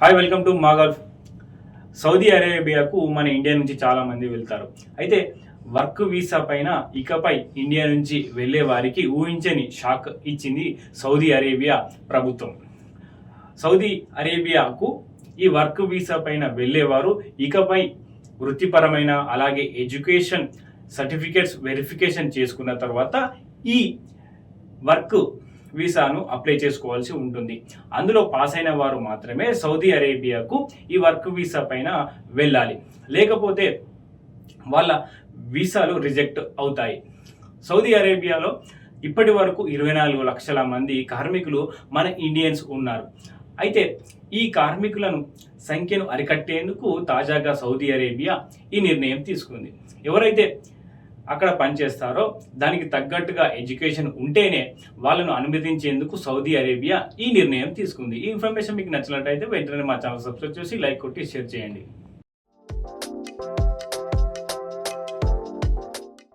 Hi, welcome to మా Gulf. Saudi అరేబియాకు మన India నుంచి చాలా మంది వెళ్తారు. అయితే వర్క్ వీసా పైన ఇకపై ఇండియా నుంచి వెళ్ళే వారికి ఊహించని షాక్ ఇచ్చింది సౌదీ అరేబియా ప్రభుత్వం. సౌదీ అరేబియాకు ఈ వర్క్ వీసా పైన వెళ్ళేవారు ఇకపై వృత్తిపరమైన అలాగే ఎడ్యుకేషన్ సర్టిఫికేట్స్ వెరిఫికేషన్ చేసుకున్న తర్వాత ఈ వర్క్ వీసాను అప్లై చేసుకోవాల్సి ఉంటుంది. అందులో పాస్ అయిన వారు మాత్రమే సౌదీ అరేబియాకు ఈ వర్క్ వీసా పైన వెళ్ళాలి, లేకపోతే వాళ్ళ వీసాలు రిజెక్ట్ అవుతాయి. సౌదీ అరేబియాలో ఇప్పటి వరకు 24 లక్షల మంది కార్మికులు మన ఇండియన్స్ ఉన్నారు. అయితే ఈ కార్మికులను సంఖ్యను అరికట్టేందుకు తాజాగా సౌదీ అరేబియా ఈ నిర్ణయం తీసుకుంది. ఎవరైతే అక్కడ పనిచేస్తారో దానికి తగ్గట్టుగా ఎడ్యుకేషన్ ఉంటేనే వాళ్ళను అనుమతించేందుకు సౌదీ అరేబియా ఈ నిర్ణయం తీసుకుంది. ఈ ఇన్ఫర్మేషన్ మీకు నచ్చినట్లయితే వెంటనే మా ఛానల్ సబ్స్క్రైబ్ చేసి లైక్ కొట్టి షేర్ చేయండి.